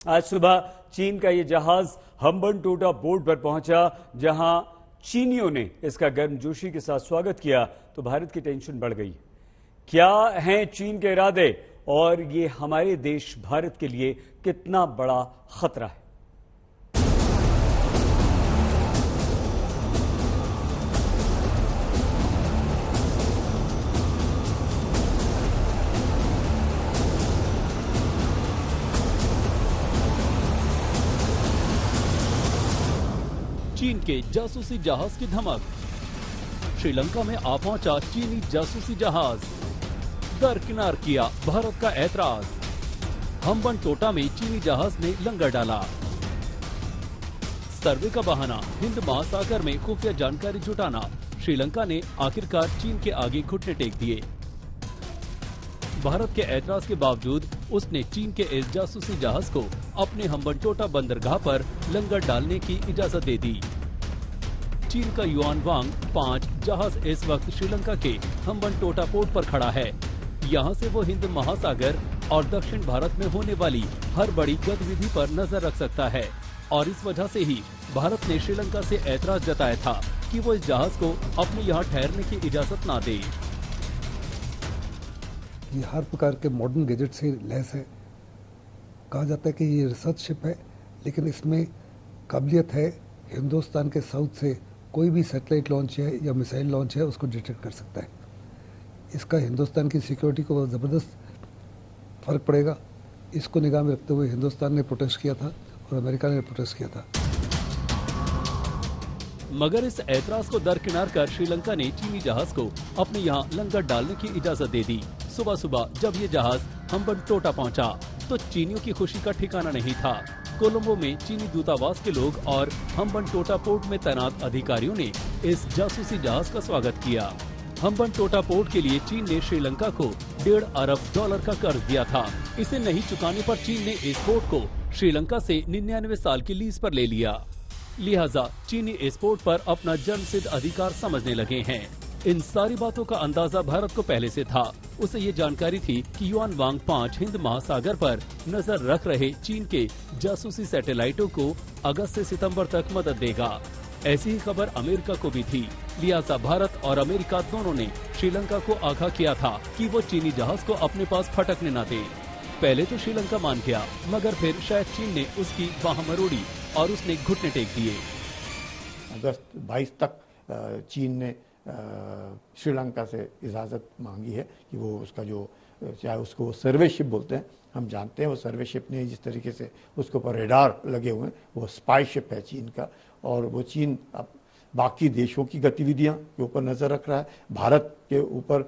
आज सुबह चीन का ये जहाज हम्बनटोटा पोर्ट पर पहुंचा, जहां चीनियों ने इसका गर्मजोशी के साथ स्वागत किया तो भारत की टेंशन बढ़ गई। क्या हैं चीन के इरादे और ये हमारे देश भारत के लिए कितना बड़ा खतरा है? चीन के जासूसी जहाज की धमक। श्रीलंका में आ पहुंचा चीनी जासूसी जहाज, दरकिनार किया भारत का ऐतराज। हम्बनटोटा में चीनी जहाज ने लंगर डाला। सर्वे का बहाना, हिंद महासागर में खुफिया जानकारी जुटाना। श्रीलंका ने आखिरकार चीन के आगे घुटने टेक दिए। भारत के ऐतराज के बावजूद उसने चीन के इस जासूसी जहाज को अपने हम्बनटोटा बंदरगाह पर लंगर डालने की इजाजत दे दी। चीन का युआनवांग 5 जहाज इस वक्त श्रीलंका के हम्बनटोटा पोर्ट पर खड़ा है। यहां से वो हिंद महासागर और दक्षिण भारत में होने वाली हर बड़ी गतिविधि पर नजर रख सकता है और इस वजह से ही भारत ने श्रीलंका से ऐतराज जताया था कि वो इस जहाज को अपने यहाँ ठहरने की इजाजत ना दे। ये हर प्रकार के मॉडर्न गैजेट से लैस है। कहा जाता है कि ये रिसर्च शिप है, लेकिन इसमें काबिलियत है हिंदुस्तान के साउथ से कोई भी सैटेलाइट लॉन्च है या मिसाइल लॉन्च है उसको डिटेक्ट कर सकता है। इसका हिंदुस्तान की सिक्योरिटी को ज़बरदस्त फर्क पड़ेगा। इसको निगाह में रखते हुए हिंदुस्तान ने प्रोटेस्ट किया था और अमेरिका ने प्रोटेस्ट किया था। मगर इस ऐतराज को दरकिनार कर श्रीलंका ने चीनी जहाज को अपने यहाँ लंगर डालने की इजाजत दे दी। सुबह सुबह जब ये जहाज हम्बनटोटा पहुंचा तो चीनियों की खुशी का ठिकाना नहीं था। कोलंबो में चीनी दूतावास के लोग और हम्बनटोटा पोर्ट में तैनात अधिकारियों ने इस जासूसी जहाज का स्वागत किया। हम्बनटोटा पोर्ट के लिए चीन ने श्रीलंका को $1.5 अरब का कर्ज दिया था। इसे नहीं चुकाने पर चीन ने इस पोर्ट को श्रीलंका से 99 साल की लीज पर ले लिया। लिहाजा चीनी इस पोर्ट पर अपना जन्मसिद्ध अधिकार समझने लगे हैं। इन सारी बातों का अंदाजा भारत को पहले से था। उसे ये जानकारी थी कि युआनवांग 5 हिंद महासागर पर नजर रख रहे चीन के जासूसी सैटेलाइटों को अगस्त से सितंबर तक मदद देगा। ऐसी ही खबर अमेरिका को भी थी। लिहाजा भारत और अमेरिका दोनों ने श्रीलंका को आगाह किया था कि वो चीनी जहाज को अपने पास फटकने न दे। पहले तो श्रीलंका मान गया, मगर फिर शायद चीन ने उसकी बाह मरोड़ी और उसने घुटने टेक दिए। अगस्त 22 तक चीन ने श्रीलंका से इजाज़त मांगी है कि वो उसका जो चाहे उसको सर्वे शिप बोलते हैं, हम जानते हैं वो सर्वे शिप नहीं, जिस तरीके से उसके ऊपर रेडार लगे हुए हैं वो स्पाई शिप है चीन का। और वो चीन अब बाकी देशों की गतिविधियां के ऊपर नज़र रख रहा है, भारत के ऊपर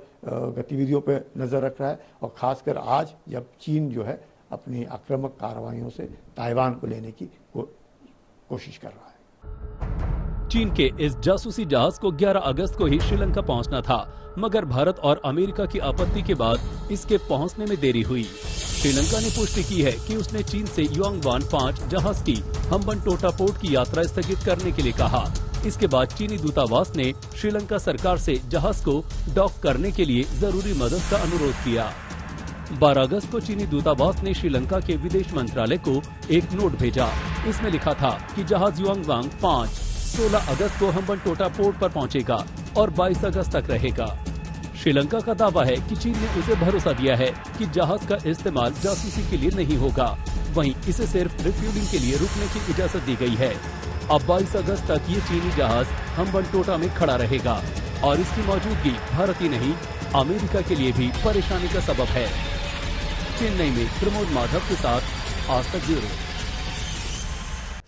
गतिविधियों पे नज़र रख रहा है और ख़ासकर आज जब चीन जो है अपनी आक्रामक कार्रवाइयों से ताइवान को लेने की कोशिश कर रहा है। चीन के इस जासूसी जहाज को 11 अगस्त को ही श्रीलंका पहुंचना था, मगर भारत और अमेरिका की आपत्ति के बाद इसके पहुंचने में देरी हुई। श्रीलंका ने पुष्टि की है कि उसने चीन से युआनवांग 5 जहाज की हम्बनटोटा पोर्ट की यात्रा स्थगित करने के लिए कहा। इसके बाद चीनी दूतावास ने श्रीलंका सरकार से जहाज को डॉक करने के लिए जरूरी मदद का अनुरोध किया। 12 अगस्त को चीनी दूतावास ने श्रीलंका के विदेश मंत्रालय को एक नोट भेजा। इसमें लिखा था कि जहाज युआनवांग 5 16 अगस्त को हम्बनटोटा पोर्ट पर पहुंचेगा और 22 अगस्त तक रहेगा। श्रीलंका का दावा है कि चीन ने उसे भरोसा दिया है कि जहाज का इस्तेमाल जासूसी के लिए नहीं होगा, वहीं इसे सिर्फ रिफ्यूलिंग के लिए रुकने की इजाजत दी गई है। अब 22 अगस्त तक ये चीनी जहाज हम्बनटोटा में खड़ा रहेगा और इसकी मौजूदगी भारत ही नहीं अमेरिका के लिए भी परेशानी का सबब है। चेन्नई में प्रमोद माधव के साथ आज तक ब्यूरो।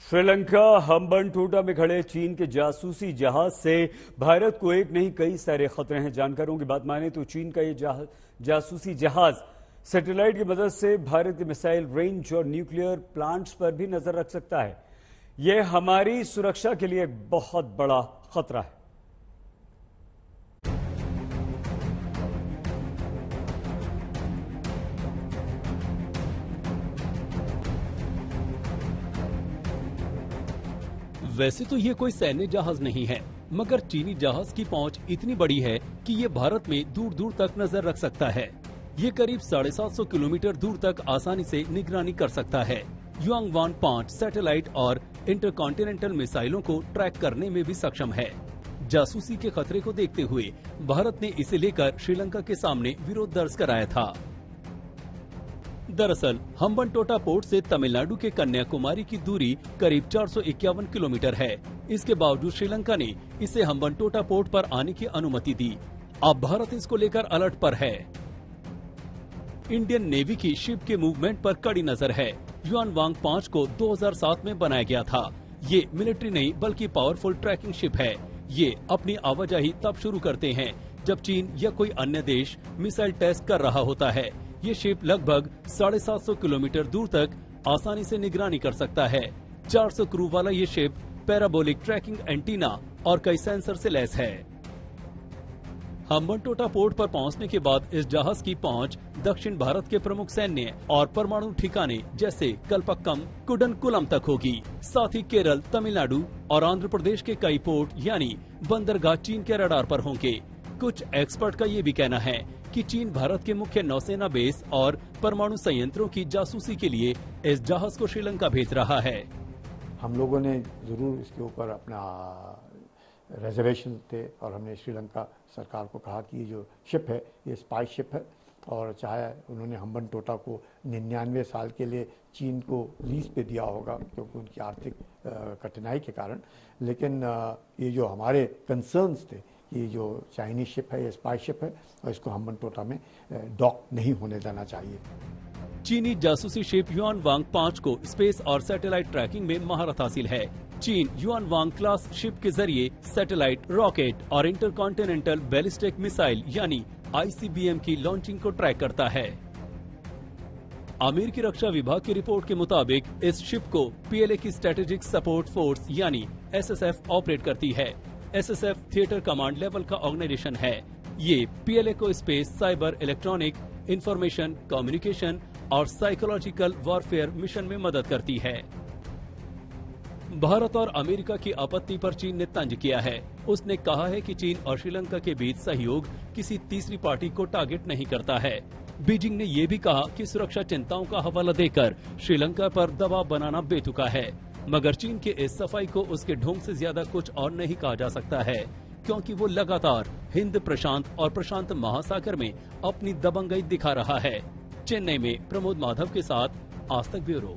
श्रीलंका हम्बनटोटा में खड़े चीन के जासूसी जहाज से भारत को एक नहीं कई सारे खतरे हैं। जानकारों की बात माने तो चीन का ये जासूसी जहाज सैटेलाइट की मदद से भारत के मिसाइल रेंज और न्यूक्लियर प्लांट्स पर भी नजर रख सकता है। यह हमारी सुरक्षा के लिए एक बहुत बड़ा खतरा है। वैसे तो ये कोई सैन्य जहाज नहीं है, मगर चीनी जहाज की पहुंच इतनी बड़ी है कि ये भारत में दूर दूर तक नजर रख सकता है। ये करीब 750 किलोमीटर दूर तक आसानी से निगरानी कर सकता है। युआंगवान 5 सैटेलाइट और इंटरकॉन्टिनेंटल मिसाइलों को ट्रैक करने में भी सक्षम है। जासूसी के खतरे को देखते हुए भारत ने इसे लेकर श्रीलंका के सामने विरोध दर्ज कराया था। दरअसल हम्बनटोटा पोर्ट से तमिलनाडु के कन्याकुमारी की दूरी करीब 451 किलोमीटर है। इसके बावजूद श्रीलंका ने इसे हम्बनटोटा पोर्ट पर आने की अनुमति दी। अब भारत इसको लेकर अलर्ट पर है। इंडियन नेवी की शिप के मूवमेंट पर कड़ी नजर है। युआनवांग 5 को 2007 में बनाया गया था। ये मिलिट्री नहीं बल्कि पावरफुल ट्रैकिंग शिप है। ये अपनी आवाजाही तब शुरू करते हैं जब चीन या कोई अन्य देश मिसाइल टेस्ट कर रहा होता है। ये शिप लगभग 750 किलोमीटर दूर तक आसानी से निगरानी कर सकता है। 400 क्रू वाला ये शिप पैराबोलिक ट्रैकिंग एंटीना और कई सेंसर से लैस है। हम्बनटोटा पोर्ट पर पहुंचने के बाद इस जहाज की पहुंच दक्षिण भारत के प्रमुख सैन्य और परमाणु ठिकाने जैसे कल्पक्कम, कुडनकुलम तक होगी। साथ ही केरल, तमिलनाडु और आंध्र प्रदेश के कई पोर्ट यानी बंदरगाह चीन के रडार पर होंगे। कुछ एक्सपर्ट का ये भी कहना है कि चीन भारत के मुख्य नौसेना बेस और परमाणु संयंत्रों की जासूसी के लिए इस जहाज को श्रीलंका भेज रहा है। हम लोगों ने जरूर इसके ऊपर अपना रिजर्वेशन थे और हमने श्रीलंका सरकार को कहा कि ये जो शिप है ये स्पाई शिप है और चाहे उन्होंने हम्बनटोटा को 99 साल के लिए चीन को लीज पे दिया होगा क्योंकि उनकी आर्थिक कठिनाई के कारण, लेकिन ये जो हमारे कंसर्न्स थे ये जो चाइनीज शिप है ये स्पाई शिप है और इसको हम्बनटोटा में डॉक नहीं होने देना चाहिए। चीनी जासूसी शिप युआनवांग 5 को स्पेस और सैटेलाइट ट्रैकिंग में महारत हासिल है। चीन युआनवांग क्लास शिप के जरिए सैटेलाइट, रॉकेट और इंटरकॉन्टिनेंटल बैलिस्टिक मिसाइल यानी ICBM की लॉन्चिंग को ट्रैक करता है। अमेरिकी रक्षा विभाग की रिपोर्ट के मुताबिक इस शिप को PLA की स्ट्रेटेजिक सपोर्ट फोर्स यानी SSF ऑपरेट करती है। SSF थिएटर कमांड लेवल का ऑर्गेनाइजेशन है। ये PLA को space, cyber, electronic, information, communication और साइकोलॉजिकल वॉरफेयर मिशन में मदद करती है। भारत और अमेरिका की आपत्ति पर चीन ने तंज किया है। उसने कहा है कि चीन और श्रीलंका के बीच सहयोग किसी तीसरी पार्टी को टारगेट नहीं करता है। बीजिंग ने यह भी कहा कि सुरक्षा चिंताओं का हवाला देकर श्रीलंका पर दबाव बनाना बेतुका है, मगर चीन के इस सफाई को उसके ढोंग से ज्यादा कुछ और नहीं कहा जा सकता है, क्योंकि वो लगातार हिंद प्रशांत और प्रशांत महासागर में अपनी दबंगई दिखा रहा है। चेन्नई में प्रमोद माधव के साथ आज तक ब्यूरो।